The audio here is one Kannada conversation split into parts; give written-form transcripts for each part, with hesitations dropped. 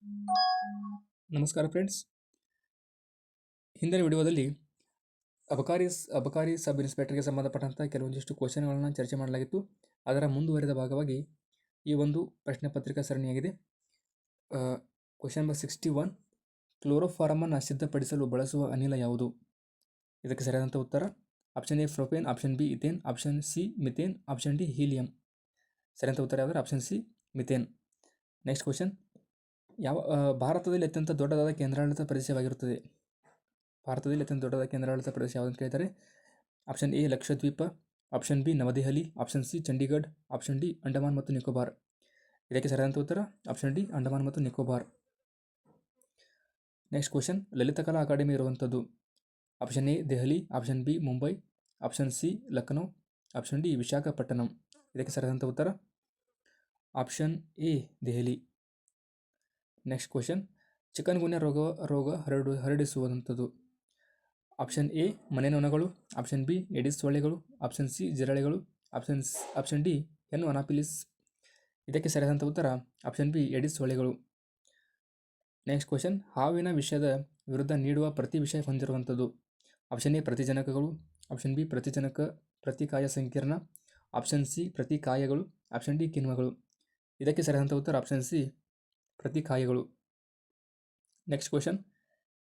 ನಮಸ್ಕಾರ ಫ್ರೆಂಡ್ಸ್. ಹಿಂದಿನ ವಿಡಿಯೋದಲ್ಲಿ ಅಬಕಾರಿ ಸಬ್ ಇನ್ಸ್ಪೆಕ್ಟರ್ಗೆ ಸಂಬಂಧಪಟ್ಟಂಥ ಕೆಲವೊಂದಿಷ್ಟು ಕ್ವಶನ್ಗಳನ್ನು ಚರ್ಚೆ ಮಾಡಲಾಗಿತ್ತು. ಅದರ ಮುಂದುವರಿದ ಭಾಗವಾಗಿ ಈ ಒಂದು ಪ್ರಶ್ನೆ ಪತ್ರಿಕಾ ಸರಣಿಯಾಗಿದೆ. ಕ್ವಶನ್ ನಂಬರ್ 61, ಕ್ಲೋರೋಫಾರ್ಮನ್ನು ಸಿದ್ಧಪಡಿಸಲು ಬಳಸುವ ಅನಿಲ ಯಾವುದು? ಇದಕ್ಕೆ ಸರಿಯಾದಂಥ ಉತ್ತರ option A propane, option B ethane, option C methane, option D helium. ಸರಿಯಾದಂಥ ಉತ್ತರ ಯಾವುದು? Option C methane. Next question, ಭಾರತದಲ್ಲಿ ಅತ್ಯಂತ ದೊಡ್ಡದಾದ ಕೇಂದ್ರಾಡಳಿತ ಪ್ರದೇಶವಾಗಿರುತ್ತದೆ? ಭಾರತದಲ್ಲಿ ಅತ್ಯಂತ ದೊಡ್ಡದಾದ ಕೇಂದ್ರಾಡಳಿತ ಪ್ರದೇಶ ಯಾವುದಂತ ಕೇಳ್ತಾರೆ. Option A Lakshadweep, option B Navadehali, option C Chandigarh, option D Andaman ಮತ್ತು ನಿಕೋಬಾರ್. ಇದಕ್ಕೆ ಸರಿಯಾದಂಥ ಉತ್ತರ ಆಪ್ಷನ್ ಡಿ ಅಂಡಮಾನ್ ಮತ್ತು Nicobar. Next question, Lalitkala academy ಇರುವಂಥದ್ದು? Option A Delhi, option B Mumbai, option C Lucknow, option D Visakhapatnam. ಇದಕ್ಕೆ ಸರಿಯಾದಂಥ ಉತ್ತರ option A Delhi. Next question, chikungunya ರೋಗ ಹರಡಿಸುವಂಥದ್ದು? ಆಪ್ಷನ್ ಎ ಮನೆನೊಣಗಳು, ಆಪ್ಷನ್ ಬಿ ಎಡಿಸ್ ಸೊಳ್ಳೆಗಳು, ಆಪ್ಷನ್ ಸಿ ಜಿರಳೆಗಳು, ಆಪ್ಷನ್ ಡಿ ಹೆಣ್ಣು ಅನಾಫಿಲಿಸ್. ಇದಕ್ಕೆ ಸರಿಯಾದಂಥ ಉತ್ತರ ಆಪ್ಷನ್ ಬಿ ಎಡಿಸ್ ಸೊಳ್ಳೆಗಳು. ನೆಕ್ಸ್ಟ್ ಕ್ವಶನ್, ಹಾವಿನ ವಿಷದ ವಿರುದ್ಧ ನೀಡುವ ಪ್ರತಿ ವಿಷ ಹೊಂದಿರುವಂಥದ್ದು? ಆಪ್ಷನ್ ಎ ಪ್ರತಿಜನಕಗಳು, ಆಪ್ಷನ್ ಬಿ ಪ್ರತಿಕಾಯ ಸಂಕೀರ್ಣ, ಆಪ್ಷನ್ ಸಿ ಪ್ರತಿಕಾಯಗಳು, ಆಪ್ಷನ್ ಡಿ ಕಿಣ್ವಗಳು. ಇದಕ್ಕೆ ಸರಿಯಾದಂಥ ಉತ್ತರ ಆಪ್ಷನ್ ಸಿ ಪ್ರತಿಕಾಯಗಳು. ನೆಕ್ಸ್ಟ್ ಕ್ವಶನ್,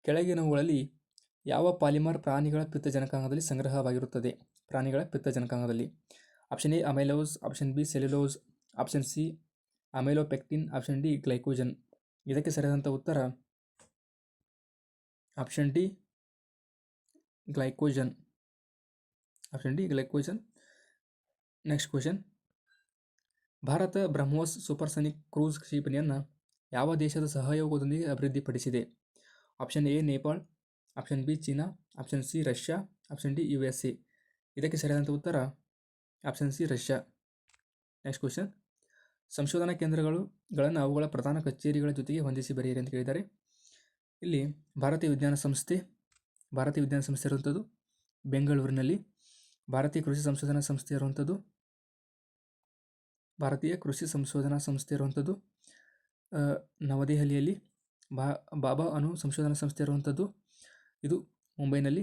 ಕೆಳಗಿನವುಗಳಲ್ಲಿ ಯಾವ ಪಾಲಿಮರ್ ಪ್ರಾಣಿಗಳ ಪಿತ್ತಜನಕಾಂಗದಲ್ಲಿ ಸಂಗ್ರಹವಾಗಿರುತ್ತದೆ? ಪ್ರಾಣಿಗಳ ಪಿತ್ತಜನಕಾಂಗದಲ್ಲಿ option A amylose, option B cellulose, option C amylopectin, option D glycogen. ಇದಕ್ಕೆ ಸರಿಯಾದಂಥ ಉತ್ತರ option D glycogen. Option D glycogen. Next question, Bharat BrahMos supersonic cruise ಕ್ಷಿಪಣಿಯನ್ನು ಯಾವ ದೇಶದ ಸಹಯೋಗದೊಂದಿಗೆ ಅಭಿವೃದ್ಧಿಪಡಿಸಿದೆ? Option A Nepal, option B China, option C Russia, option D USA. ಇದಕ್ಕೆ ಸರಿಯಾದಂಥ ಉತ್ತರ option C Russia. Next question, ಸಂಶೋಧನಾ ಕೇಂದ್ರಗಳನ್ನು ಅವುಗಳ ಪ್ರಧಾನ ಕಚೇರಿಗಳ ಜೊತೆಗೆ ಹೊಂದಿಸಿ ಬರೆಯಿರಿ ಅಂತ ಕೇಳಿದ್ದಾರೆ. ಇಲ್ಲಿ ಭಾರತೀಯ ವಿಜ್ಞಾನ ಸಂಸ್ಥೆ ಇರುವಂಥದ್ದು ಬೆಂಗಳೂರಿನಲ್ಲಿ, ಭಾರತೀಯ ಕೃಷಿ ಸಂಶೋಧನಾ ಸಂಸ್ಥೆ ಇರುವಂಥದ್ದು ನವದೆಹಲಿಯಲ್ಲಿ, ಬಾಬಾ ಅಣು ಸಂಶೋಧನಾ ಸಂಸ್ಥೆ ಇರುವಂಥದ್ದು ಇದು ಮುಂಬೈನಲ್ಲಿ,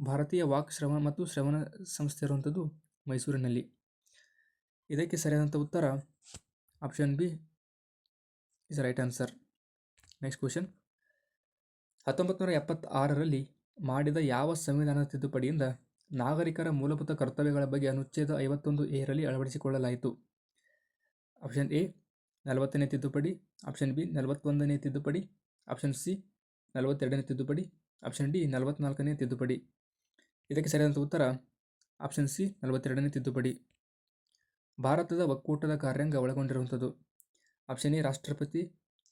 ಭಾರತೀಯ ವಾಕ್ ಶ್ರವಣ ಮತ್ತು ಶ್ರವಣ ಸಂಸ್ಥೆ ಇರುವಂಥದ್ದು ಮೈಸೂರಿನಲ್ಲಿ. ಇದಕ್ಕೆ ಸರಿಯಾದಂಥ ಉತ್ತರ option B is right answer. Next question, 1976ರಲ್ಲಿ ಮಾಡಿದ ಯಾವ ಸಂವಿಧಾನದ ತಿದ್ದುಪಡಿಯಿಂದ ನಾಗರಿಕರ ಮೂಲಭೂತ ಕರ್ತವ್ಯಗಳ ಬಗ್ಗೆ ಅನುಚ್ಛೇದ 51A ರಲ್ಲಿ ಅಳವಡಿಸಿಕೊಳ್ಳಲಾಯಿತು? ಆಪ್ಷನ್ ಎ 40ನೇ ತಿದ್ದುಪಡಿ, ಆಪ್ಷನ್ ಬಿ 41ನೇ ತಿದ್ದುಪಡಿ, ಆಪ್ಷನ್ ಸಿ 42ನೇ ತಿದ್ದುಪಡಿ, ಆಪ್ಷನ್ ಡಿ 44ನೇ ತಿದ್ದುಪಡಿ. ಇದಕ್ಕೆ ಸರಿಯಾದಂಥ ಉತ್ತರ ಆಪ್ಷನ್ ಸಿ 42ನೇ ತಿದ್ದುಪಡಿ. ಭಾರತದ ಒಕ್ಕೂಟದ ಕಾರ್ಯಾಂಗ ಒಳಗೊಂಡಿರುವಂಥದ್ದು? ಆಪ್ಷನ್ ಎ ರಾಷ್ಟ್ರಪತಿ,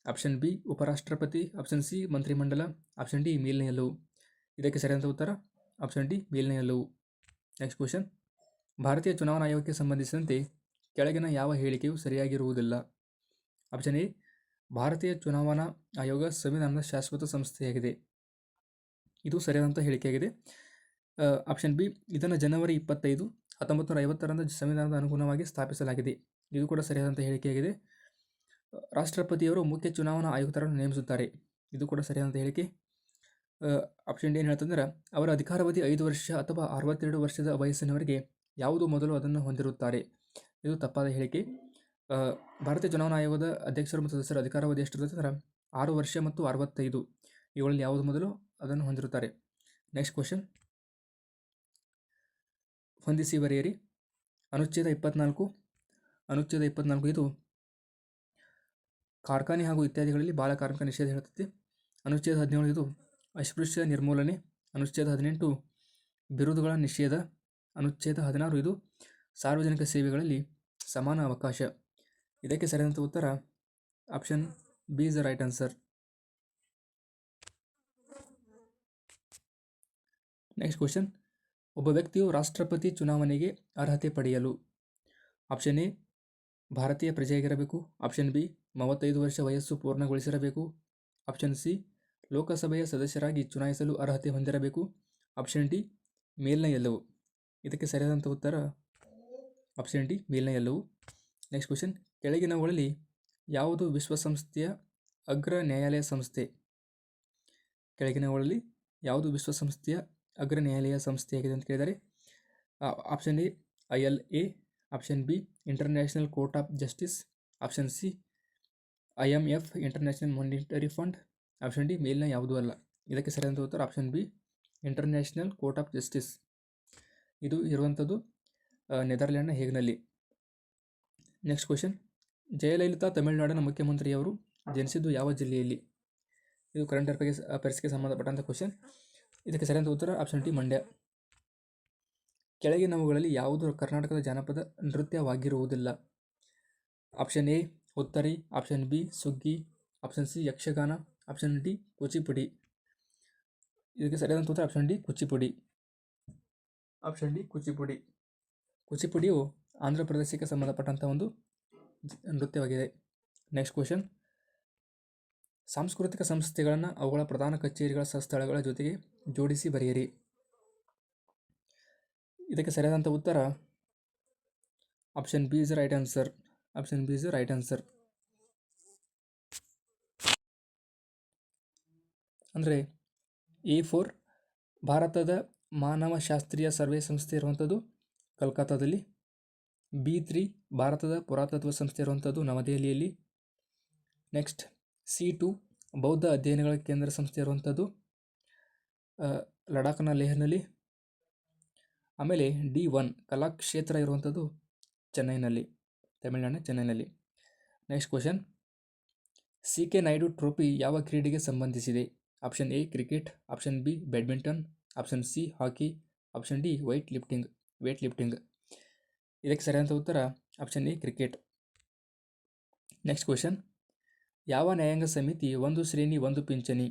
ಆಪ್ಷನ್ ಬಿ ಉಪರಾಷ್ಟ್ರಪತಿ, ಆಪ್ಷನ್ ಸಿ ಮಂತ್ರಿಮಂಡಲ, ಆಪ್ಷನ್ ಡಿ ಮೇಲ್ನೇ ಹಲವು. ಇದಕ್ಕೆ ಸರಿಯಾದಂಥ ಉತ್ತರ ಆಪ್ಷನ್ ಡಿ ಮೇಲ್ನೇ ಹಲವು. ನೆಕ್ಸ್ಟ್ ಕ್ವಶನ್, ಭಾರತೀಯ ಚುನಾವಣಾ ಆಯೋಗಕ್ಕೆ ಸಂಬಂಧಿಸಿದಂತೆ ಕೆಳಗಿನ ಯಾವ ಹೇಳಿಕೆಯು ಸರಿಯಾಗಿರುವುದಿಲ್ಲ? ಆಪ್ಷನ್ ಎ ಭಾರತೀಯ ಚುನಾವಣಾ ಆಯೋಗ ಸಂವಿಧಾನದ ಶಾಶ್ವತ ಸಂಸ್ಥೆಯಾಗಿದೆ. ಇದು ಸರಿಯಾದಂಥ ಹೇಳಿಕೆಯಾಗಿದೆ. ಆಪ್ಷನ್ ಬಿ ಇದನ್ನು ಜನವರಿ 25, 1950ರಂದು ಸಂವಿಧಾನದ ಅನುಗುಣವಾಗಿ ಸ್ಥಾಪಿಸಲಾಗಿದೆ. ಇದು ಕೂಡ ಸರಿಯಾದಂಥ ಹೇಳಿಕೆಯಾಗಿದೆ. ರಾಷ್ಟ್ರಪತಿಯವರು ಮುಖ್ಯ ಚುನಾವಣಾ ಆಯುಕ್ತರನ್ನು ನೇಮಿಸುತ್ತಾರೆ. ಇದು ಕೂಡ ಸರಿಯಾದಂಥ ಹೇಳಿಕೆ. ಆಪ್ಷನ್ ಡಿ ಏನು ಹೇಳ್ತಂದ್ರೆ, ಅವರ ಅಧಿಕಾರಾವಧಿ 5 ವರ್ಷ ಅಥವಾ 62 ವರ್ಷದ ವಯಸ್ಸಿನವರೆಗೆ ಯಾವುದು ಮೊದಲು ಅದನ್ನು ಹೊಂದಿರುತ್ತಾರೆ. ಇದು ತಪ್ಪಾದ ಹೇಳಿಕೆ. ಭಾರತೀಯ ಚುನಾವಣಾ ಆಯೋಗದ ಅಧ್ಯಕ್ಷರು ಮತ್ತು ಸದಸ್ಯರ ಅಧಿಕಾರಾವಧಿ ಎಷ್ಟಿರುತ್ತೆ ಅಂದ್ರೆ 6 ವರ್ಷ ಮತ್ತು 65. ಇವುಗಳಲ್ಲಿ ಯಾವುದು ಮೊದಲು ಅದನ್ನು ಹೊಂದಿರುತ್ತಾರೆ. ನೆಕ್ಸ್ಟ್ ಕ್ವಶನ್, ಹೊಂದಿಸಿ ಬರೆಯಿರಿ. ಅನುಚ್ಛೇದ 24 ಇದು ಕಾರ್ಖಾನೆ ಹಾಗೂ ಇತ್ಯಾದಿಗಳಲ್ಲಿ ಬಾಲ ಕಾರ್ಮಿಕ ನಿಷೇಧ ಹೇಳುತ್ತದೆ. ಅನುಚ್ಛೇದ 17 ಇದು ಅಸ್ಪೃಶ್ಯ ನಿರ್ಮೂಲನೆ. ಅನುಚ್ಛೇದ 18 ಬಿರುದುಗಳ ನಿಷೇಧ. ಅನುಚ್ಛೇದ 16 ಇದು ಸಾರ್ವಜನಿಕ ಸೇವೆಗಳಲ್ಲಿ ಸಮಾನ ಅವಕಾಶ. ಇದಕ್ಕೆ ಸರಿಯಾದಂಥ ಉತ್ತರ option B is the right answer. Next question, ಒಬ್ಬ ವ್ಯಕ್ತಿಯು ರಾಷ್ಟ್ರಪತಿ ಚುನಾವಣೆಗೆ ಅರ್ಹತೆ ಪಡೆಯಲು ಆಪ್ಷನ್ ಎ ಭಾರತೀಯ ಪ್ರಜೆಯಾಗಿರಬೇಕು, ಆಪ್ಷನ್ ಬಿ 35 ವರ್ಷ ವಯಸ್ಸು ಪೂರ್ಣಗೊಳಿಸಿರಬೇಕು, ಆಪ್ಷನ್ ಸಿ ಲೋಕಸಭೆಯ ಸದಸ್ಯರಾಗಿ ಚುನಾಯಿಸಲು ಅರ್ಹತೆ ಹೊಂದಿರಬೇಕು, ಆಪ್ಷನ್ ಡಿ ಮೇಲ್ನ ಎಲ್ಲವು. ಇದಕ್ಕೆ ಸರಿಯಾದಂಥ ಉತ್ತರ ಆಪ್ಷನ್ ಡಿ ಮೇಲ್ನ ಎಲ್ಲವು. ನೆಕ್ಸ್ಟ್ ಕ್ವಶನ್, ಕೆಳಗಿನವುಗಳಲ್ಲಿ ಯಾವುದು ವಿಶ್ವಸಂಸ್ಥೆಯ ಅಗ್ರ ನ್ಯಾಯಾಲಯ ಸಂಸ್ಥೆ ಕೆಳಗಿನವುಗಳಲ್ಲಿ ಯಾವುದು ವಿಶ್ವಸಂಸ್ಥೆಯ ಅಗ್ರ ನ್ಯಾಯಾಲಯ ಸಂಸ್ಥೆಯಾಗಿದೆ ಅಂತ ಕೇಳಿದರೆ option A ILA, option B international court of justice, option C IMF international monetary fund, option D ಮೇಲಿನ ಯಾವುದೂ ಅಲ್ಲ. ಇದಕ್ಕೆ ಸರಿಯಾದ ಉತ್ತರ option B international court of justice. ಇದು ಇರುವಂಥದ್ದು ನೆದರ್ಲ್ಯಾಂಡ್ನ ಹೇಗ್ನಲ್ಲಿ. ನೆಕ್ಸ್ಟ್ ಕ್ವಶನ್, ಜಯಲಲಿತಾ ತಮಿಳುನಾಡಿನ ಮುಖ್ಯಮಂತ್ರಿಯವರು ಜನಿಸಿದ್ದು ಯಾವ ಜಿಲ್ಲೆಯಲ್ಲಿ? ಇದು ಕರೆಂಟ್ ಅಫೇರ್ಸ್ಗೆ ಸಂಬಂಧಪಟ್ಟಂಥ ಕ್ವಶನ್. ಇದಕ್ಕೆ ಸರಿಯಾದ ಉತ್ತರ ಆಪ್ಷನ್ ಡಿ ಮಂಡ್ಯ. ಕೆಳಗಿನವುಗಳಲ್ಲಿ ಯಾವುದು ಕರ್ನಾಟಕದ ಜಾನಪದ ನೃತ್ಯವಾಗಿರುವುದಿಲ್ಲ? Option A Uttari, option B Suggi, option C Yakshagana, option D Kuchipudi. ಇದಕ್ಕೆ ಸರಿಯಾದ ಉತ್ತರ option D Kuchipudi. Option D Kuchipudi. ಕೂಚಿಪುಡಿಯು ಆಂಧ್ರ ಪ್ರದೇಶಕ್ಕೆ ಸಂಬಂಧಪಟ್ಟಂಥ ಒಂದು ನೃತ್ಯವಾಗಿದೆ. ನೆಕ್ಸ್ಟ್ ಕ್ವಶನ್, ಸಾಂಸ್ಕೃತಿಕ ಸಂಸ್ಥೆಗಳನ್ನು ಅವುಗಳ ಪ್ರಧಾನ ಕಚೇರಿಗಳ ಸ್ಥಳಗಳ ಜೊತೆಗೆ ಜೋಡಿಸಿ ಬರೆಯಿರಿ. ಇದಕ್ಕೆ ಸರಿಯಾದಂಥ ಉತ್ತರ option B is right answer. Option B is right answer. ಅಂದರೆ A4 ಭಾರತದ ಮಾನವಶಾಸ್ತ್ರೀಯ ಸರ್ವೆ ಸಂಸ್ಥೆ ಇರುವಂಥದ್ದು ಕಲ್ಕತ್ತಾದಲ್ಲಿ. B3 ಭಾರತದ ಪುರಾತತ್ವ ಸಂಸ್ಥೆ ಇರುವಂಥದ್ದು ನವದೆಹಲಿಯಲ್ಲಿ. ನೆಕ್ಸ್ಟ್ C2 ಬೌದ್ಧ ಅಧ್ಯಯನಗಳ ಕೇಂದ್ರ ಸಂಸ್ಥೆ ಇರುವಂಥದ್ದು ಲಡಾಖ್ನ ಲೇಹ್ನಲ್ಲಿ. ಆಮೇಲೆ D1 ಕಲಾಕ್ಷೇತ್ರ ಇರುವಂಥದ್ದು ಚೆನ್ನೈನಲ್ಲಿ, ತಮಿಳುನಾಡಿನ ಚೆನ್ನೈನಲ್ಲಿ. Next question, CK Naidu trophy ಯಾವ ಕ್ರೀಡೆಗೆ ಸಂಬಂಧಿಸಿದೆ? Option A cricket, option B badminton, option C hockey, option D weight lifting. ಇದಕ್ಕೆ ಸರಿಯಾದ ಉತ್ತರ option A cricket. Next question, ಯಾವ ನ್ಯಾಯಾಂಗ ಸಮಿತಿ ಒಂದು ಶ್ರೇಣಿ ಒಂದು ಪಿಂಚಣಿ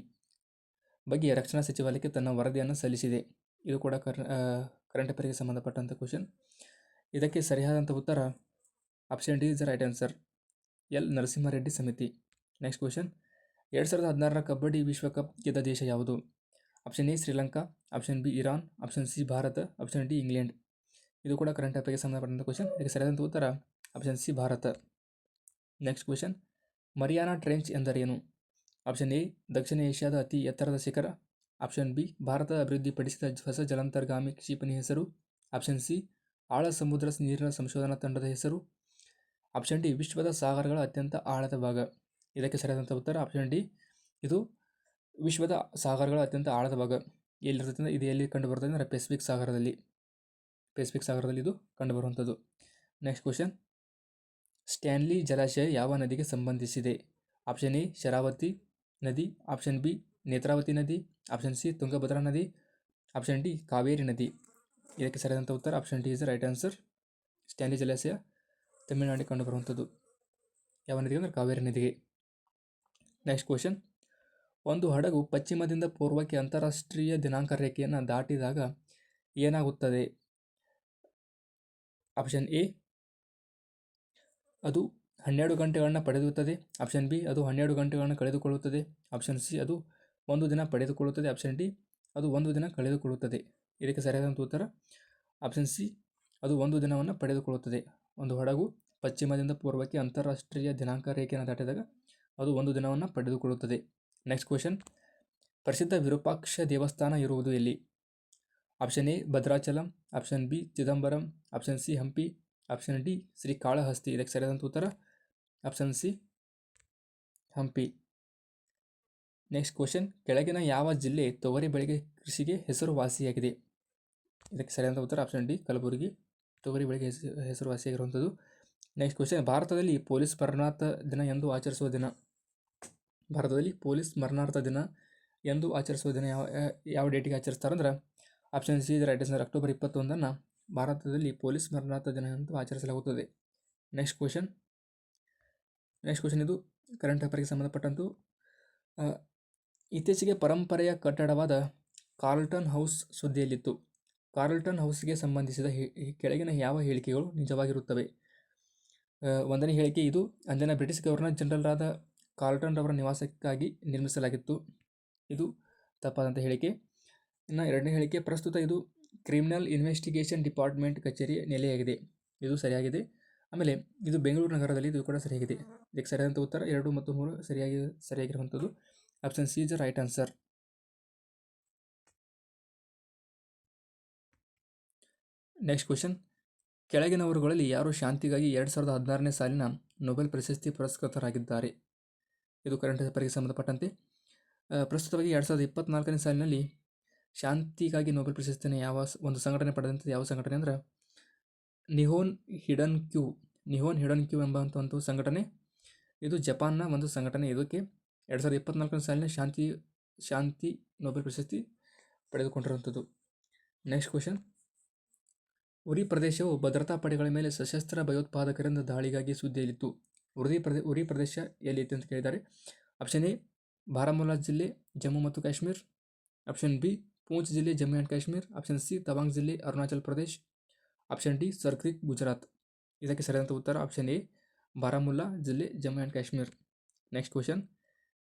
ಬಗ್ಗೆ ರಕ್ಷಣಾ ಸಚಿವಾಲಯಕ್ಕೆ ತನ್ನ ವರದಿಯನ್ನು ಸಲ್ಲಿಸಿದೆ? ಇದು ಕೂಡ ಕರೆಂಟ್ ಅಫೇರ್ಗೆ ಸಂಬಂಧಪಟ್ಟಂಥ ಕ್ವಶನ್. ಇದಕ್ಕೆ ಸರಿಯಾದಂಥ ಉತ್ತರ option D is the right answer, L Narasimhareddy ಸಮಿತಿ. ನೆಕ್ಸ್ಟ್ ಕ್ವಶನ್, 2016ರ ಕಬಡ್ಡಿ ವಿಶ್ವಕಪ್ ಗೆದ್ದ ದೇಶ ಯಾವುದು? Option A Sri Lanka, option B Iran, option C Bharat, option D England. ಇದು ಕೂಡ ಕರೆಂಟ್ ಅಫೇರ್ಗೆ ಸಂಬಂಧಪಟ್ಟಂಥ ಕ್ವಶನ್. ಇದಕ್ಕೆ ಸರಿಯಾದಂಥ ಉತ್ತರ option C Bharat. Next question, Mariana trench ಎಂದರೇನು? ಆಪ್ಷನ್ ಎ ದಕ್ಷಿಣ ಏಷ್ಯಾದ ಅತಿ ಎತ್ತರದ ಶಿಖರ, ಆಪ್ಷನ್ ಬಿ ಭಾರತ ಅಭಿವೃದ್ಧಿಪಡಿಸಿದ ಹೊಸ ಜಲಾಂತರ್ಗಾಮಿ ಕ್ಷಿಪಣಿ ಹೆಸರು, ಆಪ್ಷನ್ ಸಿ ಆಳ ಸಮುದ್ರ ನೀರಿನ ಸಂಶೋಧನಾ ತಂಡದ ಹೆಸರು, ಆಪ್ಷನ್ ಡಿ ವಿಶ್ವದ ಸಾಗರಗಳ ಅತ್ಯಂತ ಆಳದ ಭಾಗ. ಇದಕ್ಕೆ ಸರಿಯಾದಂಥ ಉತ್ತರ ಆಪ್ಷನ್ ಡಿ, ಇದು ವಿಶ್ವದ ಸಾಗರಗಳ ಅತ್ಯಂತ ಆಳದ ಭಾಗ. ಎಲ್ಲಿರ್ತದೆ? ಇದು ಎಲ್ಲಿ ಕಂಡು ಬರ್ತದೆ ಅಂದರೆ ಪೆಸಿಫಿಕ್ ಸಾಗರದಲ್ಲಿ ಇದು ಕಂಡುಬರುವಂಥದ್ದು. ನೆಕ್ಸ್ಟ್ ಕ್ವಶನ್, ಸ್ಟ್ಯಾನ್ಲಿ ಜಲಾಶಯ ಯಾವ ನದಿಗೆ ಸಂಬಂಧಿಸಿದೆ? ಆಪ್ಷನ್ ಎ ಶರಾವತಿ ನದಿ, ಆಪ್ಷನ್ ಬಿ ನೇತ್ರಾವತಿ ನದಿ, ಆಪ್ಷನ್ ಸಿ ತುಂಗಭದ್ರಾ ನದಿ, ಆಪ್ಷನ್ ಡಿ ಕಾವೇರಿ ನದಿ. ಇದಕ್ಕೆ ಸರಿಯಾದಂಥ ಉತ್ತರ option D is right answer. Stanley ಜಲಾಶಯ ತಮಿಳುನಾಡಿಗೆ ಕಂಡುಬರುವಂಥದ್ದು. ಯಾವ ನದಿಗೆ ಅಂದರೆ ಕಾವೇರಿ ನದಿಗೆ. ನೆಕ್ಸ್ಟ್ ಕ್ವಶನ್, ಒಂದು ಹಡಗು ಪಶ್ಚಿಮದಿಂದ ಪೂರ್ವಕ್ಕೆ ಅಂತಾರಾಷ್ಟ್ರೀಯ ದಿನಾಂಕ ರೇಖೆಯನ್ನು ದಾಟಿದಾಗ ಏನಾಗುತ್ತದೆ? ಆಪ್ಷನ್ ಎ ಅದು 12 ಗಂಟೆಗಳನ್ನು ಪಡೆದುಕೊಳ್ಳುತ್ತದೆ, ಆಪ್ಷನ್ ಬಿ ಅದು 12 ಗಂಟೆಗಳನ್ನು ಕಳೆದುಕೊಳ್ಳುತ್ತದೆ, ಆಪ್ಷನ್ ಸಿ ಅದು 1 ದಿನ ಪಡೆದುಕೊಳ್ಳುತ್ತದೆ, ಆಪ್ಷನ್ ಡಿ ಅದು 1 ದಿನ ಕಳೆದುಕೊಳ್ಳುತ್ತದೆ. ಇದಕ್ಕೆ ಸರಿಯಾದಂಥ ಉತ್ತರ ಆಪ್ಷನ್ ಸಿ ಅದು 1 ದಿನವನ್ನು ಪಡೆದುಕೊಳ್ಳುತ್ತದೆ. ಒಂದು ಹಡಗು ಪಶ್ಚಿಮದಿಂದ ಪೂರ್ವಕ್ಕೆ ಅಂತಾರಾಷ್ಟ್ರೀಯ ದಿನಾಂಕ ರೇಖೆಯನ್ನು ದಾಟಿದಾಗ ಅದು 1 ದಿನವನ್ನು ಪಡೆದುಕೊಳ್ಳುತ್ತದೆ. ನೆಕ್ಸ್ಟ್ ಕ್ವಶನ್, ಪ್ರಸಿದ್ಧ ವಿರೂಪಾಕ್ಷ ದೇವಸ್ಥಾನ ಇರುವುದು ಎಲ್ಲಿ? Option A Bhadrachalam, option B Chidambaram, option C Hampi, option D Srikalahasti. ಇದಕ್ಕೆ ಸರಿಯಾದಂಥ ಉತ್ತರ option C Hampi. Next question, ಕೆಳಗಿನ ಯಾವ ಜಿಲ್ಲೆ ತೊಗರಿ ಬೆಳೆಗೆ ಕೃಷಿಗೆ ಹೆಸರುವಾಸಿಯಾಗಿದೆ? ಇದಕ್ಕೆ ಸರಿಯಾದಂಥ ಉತ್ತರ ಆಪ್ಷನ್ ಡಿ ಕಲಬುರಗಿ ತೊಗರಿ ಬೆಳೆಗೆ ಹೆಸರುವಾಸಿಯಾಗಿರುವಂಥದ್ದು. ನೆಕ್ಸ್ಟ್ ಕ್ವಶನ್, ಭಾರತದಲ್ಲಿ ಪೊಲೀಸ್ ಸ್ಮರಣಾರ್ಥ ದಿನ ಎಂದು ಆಚರಿಸುವ ದಿನ? ಭಾರತದಲ್ಲಿ ಪೊಲೀಸ್ ಸ್ಮರಣಾರ್ಥ ದಿನ ಎಂದು ಆಚರಿಸುವ ದಿನ ಯಾವ ಡೇಟಿಗೆ ಆಚರಿಸ್ತಾರೆ ಅಂದ್ರೆ option C right answer, October 21 ಭಾರತದಲ್ಲಿ ಪೊಲೀಸ್ ಸ್ಮರಣಾರ್ಥ ದಿನ ಎಂದು ಆಚರಿಸಲಾಗುತ್ತದೆ. ನೆಕ್ಸ್ಟ್ ಕ್ವಶನ್ ಇದು ಕರೆಂಟ್ ಅಫೇರ್ಗೆ ಸಂಬಂಧಪಟ್ಟಂತು. ಇತ್ತೀಚೆಗೆ ಪರಂಪರೆಯ ಕಟ್ಟಡವಾದ ಕಾರ್ಲ್ಟನ್ ಹೌಸ್ ಸುದ್ದಿಯಲ್ಲಿತ್ತು. ಕಾರ್ಲ್ಟನ್ ಹೌಸ್ಗೆ ಸಂಬಂಧಿಸಿದ ಕೆಳಗಿನ ಯಾವ ಹೇಳಿಕೆಗಳು ನಿಜವಾಗಿರುತ್ತವೆ? 1ನೇ ಹೇಳಿಕೆ, ಇದು ಅಂದಿನ ಬ್ರಿಟಿಷ್ ಗವರ್ನರ್ ಜನರಲ್ ಆದ ಕಾರ್ಲ್ಟನ್ ರವರ ನಿವಾಸಕ್ಕಾಗಿ ನಿರ್ಮಿಸಲಾಗಿತ್ತು. ಇದು ತಪ್ಪಾದಂಥ ಹೇಳಿಕೆ. ಇನ್ನು 2ನೇ ಹೇಳಿಕೆ, ಪ್ರಸ್ತುತ ಇದು ಕ್ರಿಮಿನಲ್ ಇನ್ವೆಸ್ಟಿಗೇಷನ್ ಡಿಪಾರ್ಟ್ಮೆಂಟ್ ಕಚೇರಿ ನೆಲೆಯಾಗಿದೆ. ಇದು ಸರಿಯಾಗಿದೆ. ಆಮೇಲೆ ಇದು ಬೆಂಗಳೂರು ನಗರದಲ್ಲಿ, ಇದು ಕೂಡ ಸರಿಯಾಗಿದೆ. ಇದಕ್ಕೆ ಸರಿಯಾದಂಥ ಉತ್ತರ 2 ಮತ್ತು 3 ಸರಿಯಾಗಿರುವಂಥದ್ದು. Option C is the right answer. Next question, ಕೆಳಗಿನವರುಗಳಲ್ಲಿ ಯಾರು ಶಾಂತಿಗಾಗಿ 2016ನೇ ಸಾಲಿನ ನೊಬೆಲ್ ಪ್ರಶಸ್ತಿ ಪುರಸ್ಕೃತರಾಗಿದ್ದಾರೆ? ಇದು ಕರೆಂಟ್ ಅಫೇರ್ಗೆ ಸಂಬಂಧಪಟ್ಟಂತೆ. ಪ್ರಸ್ತುತವಾಗಿ 2024ನೇ ಸಾಲಿನಲ್ಲಿ ಶಾಂತಿಗಾಗಿ ನೊಬೆಲ್ ಪ್ರಶಸ್ತಿಯನ್ನು ಯಾವ ಒಂದು ಸಂಘಟನೆ ಪಡೆದಂಥದ್ದು? ಯಾವ ಸಂಘಟನೆ ಅಂದ್ರೆ ನಿಹೋನ್ ಹಿಡನ್ ಕ್ಯೂ ಎಂಬಂಥ ಒಂದು ಸಂಘಟನೆ. ಇದು ಜಪಾನ್ನ ಒಂದು ಸಂಘಟನೆ. ಇದಕ್ಕೆ 2024ನೇ ಸಾಲಿನ ಶಾಂತಿ ನೊಬೆಲ್ ಪ್ರಶಸ್ತಿ ಪಡೆದುಕೊಂಡಿರುವಂಥದ್ದು. ನೆಕ್ಸ್ಟ್ ಕ್ವಶನ್, ಉರಿ ಪ್ರದೇಶವು ಭದ್ರತಾ ಪಡೆಗಳ ಮೇಲೆ ಸಶಸ್ತ್ರ ಭಯೋತ್ಪಾದಕರಿಂದ ದಾಳಿಗಾಗಿ ಸುದ್ದಿಯಲ್ಲಿತ್ತು. ಉರಿ ಪ್ರದೇಶ ಎಲ್ಲಿತ್ತು ಅಂತ ಕೇಳಿದ್ದಾರೆ. ಆಪ್ಷನ್ ಎ ಬಾರಾಮುಲ್ಲಾ ಜಿಲ್ಲೆ, ಜಮ್ಮು ಮತ್ತು ಕಾಶ್ಮೀರ್. ಆಪ್ಷನ್ ಬಿ ಪೂಂಚ್ ಜಿಲ್ಲೆ, Jammu and Kashmir. Option C Tawang ಜಿಲ್ಲೆ, ಅರುಣಾಚಲ್ ಪ್ರದೇಶ್. Option D Sir Creek, Gujarat. ಇದಕ್ಕೆ ಸರಿಯಾದಂಥ ಉತ್ತರ ಆಪ್ಷನ್ ಎ ಬಾರಾಮುಲ್ಲಾ ಜಿಲ್ಲೆ, Jammu and Kashmir. Next question,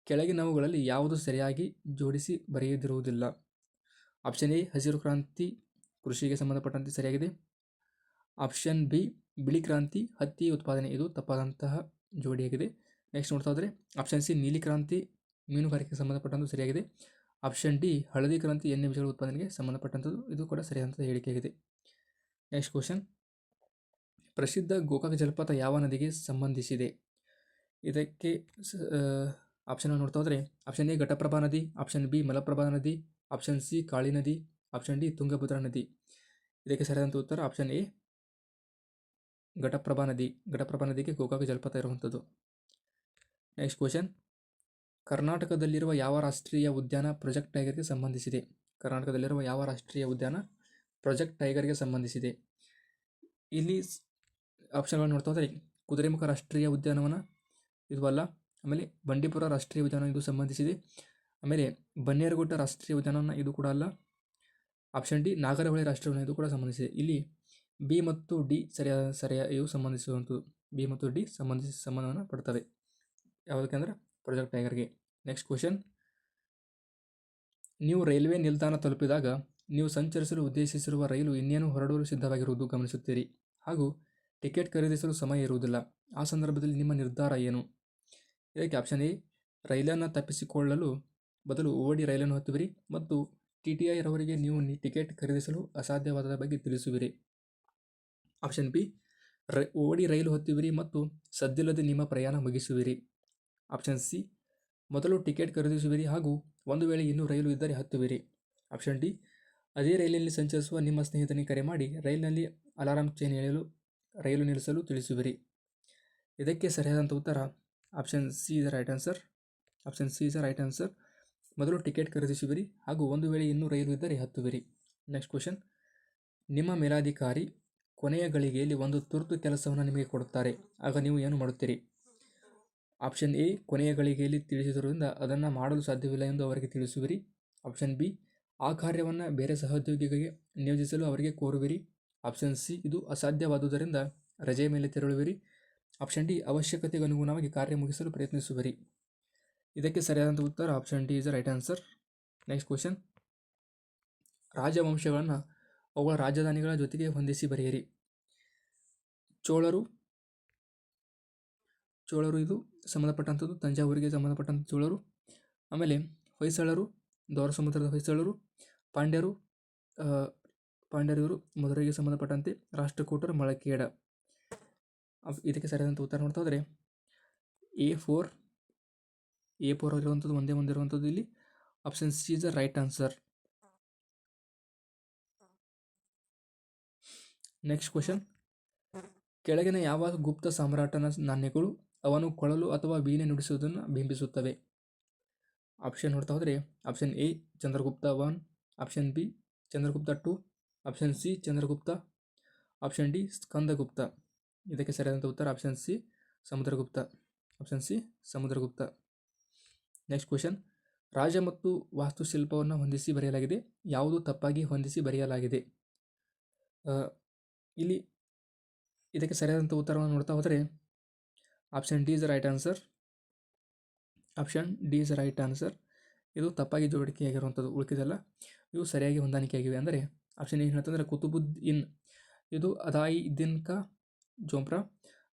ಕೆಳಗಿನವುಗಳಲ್ಲಿ ಯಾವುದು ಸರಿಯಾಗಿ ಜೋಡಿಸಿ ಬರೆಯದಿರುವುದಿಲ್ಲ? ಆಪ್ಷನ್ ಎ ಹಸಿರು ಕ್ರಾಂತಿ ಕೃಷಿಗೆ ಸಂಬಂಧಪಟ್ಟಂತೆ ಸರಿಯಾಗಿದೆ. ಆಪ್ಷನ್ ಬಿ ಬಿಳಿ ಕ್ರಾಂತಿ ಹತ್ತಿ ಉತ್ಪಾದನೆ, ಇದು ತಪ್ಪಾದಂತಹ ಜೋಡಿಯಾಗಿದೆ. ನೆಕ್ಸ್ಟ್ ನೋಡ್ತಾ ಹೋದರೆ ಆಪ್ಷನ್ ಸಿ ನೀಲಿ ಕ್ರಾಂತಿ ಮೀನುಗಾರಿಕೆಗೆ ಸಂಬಂಧಪಟ್ಟಂತೆ ಸರಿಯಾಗಿದೆ. ಆಪ್ಷನ್ ಡಿ ಹಳದಿ ಕ್ರಾಂತಿ ಎಣ್ಣೆ ಬೀಜಗಳ ಉತ್ಪಾದನೆಗೆ ಸಂಬಂಧಪಟ್ಟಂಥದ್ದು, ಇದು ಕೂಡ ಸರಿಯಾದಂಥ ಹೇಳಿಕೆಯಾಗಿದೆ. ನೆಕ್ಸ್ಟ್ ಕ್ವಶನ್, ಪ್ರಸಿದ್ಧ ಗೋಕಾಕ್ ಜಲಪಾತ ಯಾವ ನದಿಗೆ ಸಂಬಂಧಿಸಿದೆ? ಇದಕ್ಕೆ ಆಪ್ಷನ್ ನೋಡ್ತಾ ಹೋದರೆ ಆಪ್ಷನ್ ಎ ಘಟಪ್ರಭಾ ನದಿ, ಆಪ್ಷನ್ ಬಿ ಮಲಪ್ರಭಾ ನದಿ, ಆಪ್ಷನ್ ಸಿ ಕಾಳಿ ನದಿ, ಆಪ್ಷನ್ ಡಿ ತುಂಗಭದ್ರಾ ನದಿ. ಇದಕ್ಕೆ ಸರಿಯಾದಂಥ ಉತ್ತರ ಆಪ್ಷನ್ ಎ ಘಟಪ್ರಭಾ ನದಿಗೆ ಗೋಕಾಕ್ ಜಲಪಾತ ಇರುವಂಥದ್ದು. ನೆಕ್ಸ್ಟ್ ಕ್ವಶನ್, ಕರ್ನಾಟಕದಲ್ಲಿರುವ ಯಾವ ರಾಷ್ಟ್ರೀಯ ಉದ್ಯಾನ ಪ್ರಾಜೆಕ್ಟ್ ಟೈಗರ್ಗೆ ಸಂಬಂಧಿಸಿದೆ? ಕರ್ನಾಟಕದಲ್ಲಿರುವ ಯಾವ ರಾಷ್ಟ್ರೀಯ ಉದ್ಯಾನ ಪ್ರಾಜೆಕ್ಟ್ ಟೈಗರ್ಗೆ ಸಂಬಂಧಿಸಿದೆ? ಇಲ್ಲಿ ಆಪ್ಷನ್ಗಳನ್ನು ನೋಡ್ತಾ ಹೋದರೆ ಕುದುರೆಮುಖ ರಾಷ್ಟ್ರೀಯ ಉದ್ಯಾನವನ ಇದು ಅಲ್ಲ. ಆಮೇಲೆ ಬಂಡೀಪುರ ರಾಷ್ಟ್ರೀಯ ಉದ್ಯಾನವನ ಇದು ಸಂಬಂಧಿಸಿದೆ. ಆಮೇಲೆ ಬನ್ನೇರುಘಟ್ಟ ರಾಷ್ಟ್ರೀಯ ಉದ್ಯಾನವನ ಇದು ಕೂಡ ಅಲ್ಲ. ಆಪ್ಷನ್ ಡಿ ನಾಗರಹೊಳೆ ರಾಷ್ಟ್ರೀಯ ಉದ್ಯಾನ ಇದು ಕೂಡ ಸಂಬಂಧಿಸಿದೆ. ಇಲ್ಲಿ ಬಿ ಮತ್ತು ಡಿ ಇವು ಸಂಬಂಧಿಸುವಂಥದ್ದು. ಬಿ ಮತ್ತು ಡಿ ಸಂಬಂಧವನ್ನು ಪಡ್ತವೆ. ಯಾವುದಕ್ಕೆ ಅಂದರೆ ಪ್ರಾಜೆಕ್ಟ್ ಟೈಗರ್ಗೆ. ನೆಕ್ಸ್ಟ್ ಕ್ವಶನ್, ನೀವು ರೈಲ್ವೆ ನಿಲ್ದಾಣ ತಲುಪಿದಾಗ ನೀವು ಸಂಚರಿಸಲು ಉದ್ದೇಶಿಸಿರುವ ರೈಲು ಇನ್ನೇನು ಹೊರಡಲು ಸಿದ್ಧವಾಗಿರುವುದು ಗಮನಿಸುತ್ತೀರಿ ಹಾಗೂ ಟಿಕೆಟ್ ಖರೀದಿಸಲು ಸಮಯ ಇರುವುದಿಲ್ಲ. ಆ ಸಂದರ್ಭದಲ್ಲಿ ನಿಮ್ಮ ನಿರ್ಧಾರ ಏನು? ಇದಕ್ಕೆ ಆಪ್ಷನ್ ಎ ರೈಲನ್ನು ತಪ್ಪಿಸಿಕೊಳ್ಳಲು ಬದಲು ಓಡಿ ರೈಲನ್ನು ಹತ್ತುವಿರಿ ಮತ್ತು TTI ರವರಿಗೆ ನೀವು ಟಿಕೆಟ್ ಖರೀದಿಸಲು ಅಸಾಧ್ಯವಾದ ಬಗ್ಗೆ ತಿಳಿಸುವಿರಿ. ಆಪ್ಷನ್ ಬಿ ಓಡಿ ರೈಲು ಹತ್ತುವಿರಿ ಮತ್ತು ಸದ್ದಿಲ್ಲದೆ ನಿಮ್ಮ ಪ್ರಯಾಣ ಮುಗಿಸುವಿರಿ. ಆಪ್ಷನ್ ಸಿ ಮೊದಲು ಟಿಕೆಟ್ ಖರೀದಿಸುವಿರಿ ಹಾಗೂ ಒಂದು ವೇಳೆ ಇನ್ನೂ ರೈಲು ಇದ್ದರೆ ಹತ್ತುವಿರಿ. ಆಪ್ಷನ್ ಡಿ ಅದೇ ರೈಲಿನಲ್ಲಿ ಸಂಚರಿಸುವ ನಿಮ್ಮ ಸ್ನೇಹಿತನಿಗೆ ಕರೆ ಮಾಡಿ ರೈಲಿನಲ್ಲಿ ಅಲಾರಾಂ ಚೈನ್ ಎಳೆಯಲು ರೈಲು ನಿಲ್ಲಿಸಲು ತಿಳಿಸುವಿರಿ. ಇದಕ್ಕೆ ಸರಿಯಾದಂಥ ಉತ್ತರ option C is the right answer. ಮೊದಲು ಟಿಕೆಟ್ ಖರೀದಿಸುವಿರಿ ಹಾಗೂ ಒಂದು ವೇಳೆ ಇನ್ನೂ ರೈಲು ಇದ್ದರೆ ಹತ್ತುವಿರಿ. ನೆಕ್ಸ್ಟ್ ಕ್ವಶನ್, ನಿಮ್ಮ ಮೇಲಾಧಿಕಾರಿ ಕೊನೆಯ ಗಳಿಗೆಯಲ್ಲಿ ಒಂದು ತುರ್ತು ಕೆಲಸವನ್ನು ನಿಮಗೆ ಕೊಡುತ್ತಾರೆ, ಆಗ ನೀವು ಏನು ಮಾಡುತ್ತೀರಿ? ಆಪ್ಷನ್ ಎ ಕೊನೆಯ ಗಳಿಗೆಯಲ್ಲಿ ತಿಳಿಸಿರುವುದರಿಂದ ಅದನ್ನು ಮಾಡಲು ಸಾಧ್ಯವಿಲ್ಲ ಎಂದು ಅವರಿಗೆ ತಿಳಿಸುವಿರಿ. ಆಪ್ಷನ್ ಬಿ ಆ ಕಾರ್ಯವನ್ನು ಬೇರೆ ಸಹೋದ್ಯೋಗಿಗಳಿಗೆ ನಿಯೋಜಿಸಲು ಅವರಿಗೆ ಕೋರುವಿರಿ. ಆಪ್ಷನ್ ಸಿ ಇದು ಅಸಾಧ್ಯವಾದುದರಿಂದ ರಜೆಯ ಮೇಲೆ ತೆರಳುವಿರಿ. ಆಪ್ಷನ್ ಡಿ ಅವಶ್ಯಕತೆಗೆ ಅನುಗುಣವಾಗಿ ಕಾರ್ಯ ಮುಗಿಸಲು ಪ್ರಯತ್ನಿಸುವಿರಿ. ಇದಕ್ಕೆ ಸರಿಯಾದಂಥ ಉತ್ತರ option D is the right answer. Next question, ರಾಜವಂಶಗಳನ್ನು ಅವುಗಳ ರಾಜಧಾನಿಗಳ ಜೊತೆಗೆ ಹೊಂದಿಸಿ ಬರೆಯಿರಿ. ಚೋಳರು ಇದು ಸಂಬಂಧಪಟ್ಟಂಥದ್ದು, ತಂಜಾವೂರಿಗೆ ಸಂಬಂಧಪಟ್ಟಂಥ ಚೋಳರು. ಆಮೇಲೆ ಹೊಯ್ಸಳರು, ದ್ವಾರ ಸಮುದ್ರದ ಹೊಯ್ಸಳರು. ಪಾಂಡ್ಯರು ಇವರು ಮಧುರೆಗೆ ಸಂಬಂಧಪಟ್ಟಂತೆ. ರಾಷ್ಟ್ರಕೂಟರು ಮಳಕೇಡ. ಇದಕ್ಕೆ ಸರಿಯಾದಂಥ ಉತ್ತರ ನೋಡ್ತಾ ಹೋದರೆ A4 ಆಗಿರುವಂಥದ್ದು ಒಂದೇ ಒಂದಿರುವಂಥದ್ದು ಇಲ್ಲಿ. Option C is the right answer. Next question, ಕೆಳಗಿನ ಯಾವ ಗುಪ್ತ ಸಾಮ್ರಾಟನ ನಾಣ್ಯಗಳು ಅವನು ಕೊಳಲು ಅಥವಾ ವೀಣೆ ನುಡಿಸುವುದನ್ನು ಬಿಂಬಿಸುತ್ತವೆ? ಆಪ್ಷನ್ ನೋಡ್ತಾ ಹೋದರೆ option A Chandragupta 1, option B Chandragupta 2, option C Chandragupta, option D Skandagupta. ಇದಕ್ಕೆ ಸರಿಯಾದಂಥ ಉತ್ತರ option C Samudragupta. Next question, ರಾಜ ಮತ್ತು ವಾಸ್ತುಶಿಲ್ಪವನ್ನು ಹೊಂದಿಸಿ ಬರೆಯಲಾಗಿದೆ, ಯಾವುದು ತಪ್ಪಾಗಿ ಹೊಂದಿಸಿ ಬರೆಯಲಾಗಿದೆ? ಇಲ್ಲಿ ಇದಕ್ಕೆ ಸರಿಯಾದಂಥ ಉತ್ತರವನ್ನು ನೋಡ್ತಾ ಹೋದರೆ option D is the right answer. ಇದು ತಪ್ಪಾಗಿ ಜೋಡಿಕೆಯಾಗಿರುವಂಥದ್ದು. ಉಳಿದಿದೆಲ್ಲ ಇವು ಸರಿಯಾಗಿ ಹೊಂದಾಣಿಕೆಯಾಗಿವೆ. ಅಂದರೆ ಆಪ್ಷನ್ ಏನು ಹೇಳ್ತಂದರೆ ಕುತುಬುದ್ದೀನ್ ಇದು ಅದಾಯಿ ದಿನ್ ಕಾ ಜೋಂಪ್ರಾ.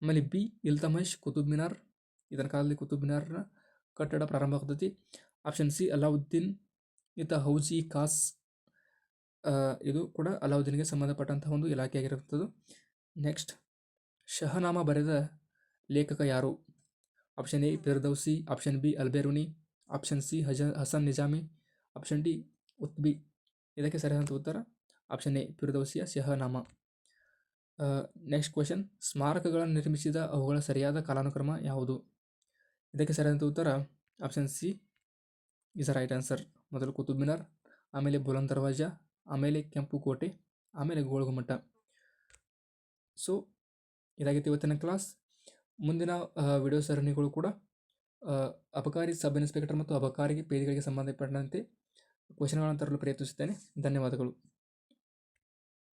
ಆಮೇಲೆ ಬಿ ಇಲ್ತಮಷ್ ಕುತುಬ್ ಮಿನಾರ್, ಇದರ ಕಾಲದಲ್ಲಿ ಕುತುಬ್ ಮಿನಾರ್ನ ಕಟ್ಟಡ ಪ್ರಾರಂಭ ಆಗ್ತೈತಿ. ಆಪ್ಷನ್ ಸಿ ಅಲಾವುದ್ದೀನ್ ಈತ ಹೌಜಿ ಖಾಸ್, ಇದು ಕೂಡ ಅಲಾವುದ್ದೀನ್ಗೆ ಸಂಬಂಧಪಟ್ಟಂತಹ ಒಂದು ಇಲಾಖೆ ಆಗಿರುತ್ತದೆ. ನೆಕ್ಸ್ಟ್, ಶಹನಾಮ ಬರೆದ ಲೇಖಕ ಯಾರು? Option A Firdausi, option B Alberuni, option C Hasan Nizami, option D Utbi. ಇದಕ್ಕೆ ಸರಿಯಾದಂಥ ಉತ್ತರ ಆಪ್ಷನ್ ಎ ಫಿರ್ದೌಸಿಯ ಶಹನಾಮ. ನೆಕ್ಸ್ಟ್ ಕ್ವೆಶನ್, ಸ್ಮಾರಕಗಳನ್ನು ನಿರ್ಮಿಸಿದ ಅವುಗಳ ಸರಿಯಾದ ಕಾಲಾನುಕ್ರಮ ಯಾವುದು? ಇದಕ್ಕೆ ಸರಿಯಾದಂಥ ಉತ್ತರ option C is a right answer. ಮೊದಲು ಕುತುಬ್ ಮಿನಾರ್, ಆಮೇಲೆ ಬುಲಂದ್ ದರ್ವಾಜಾ, ಆಮೇಲೆ ಕೆಂಪು ಕೋಟೆ, ಆಮೇಲೆ ಗೋಳ ಗುಮ್ಮಟ. ಸೊ ಇದಾಗಿತ್ತು ಇವತ್ತಿನ ಕ್ಲಾಸ್. ಮುಂದಿನ ವಿಡಿಯೋ ಸರಣಿಗಳು ಕೂಡ ಅಬಕಾರಿ ಸಬ್ ಇನ್ಸ್ಪೆಕ್ಟರ್ ಮತ್ತು ಅಬಕಾರಿ ಪೇಜ್ಗಳಿಗೆ ಸಂಬಂಧಪಟ್ಟಂತೆ ಕ್ವೆಶನ್ಗಳನ್ನು ತರಲು ಪ್ರಯತ್ನಿಸುತ್ತೇನೆ. ಧನ್ಯವಾದಗಳು.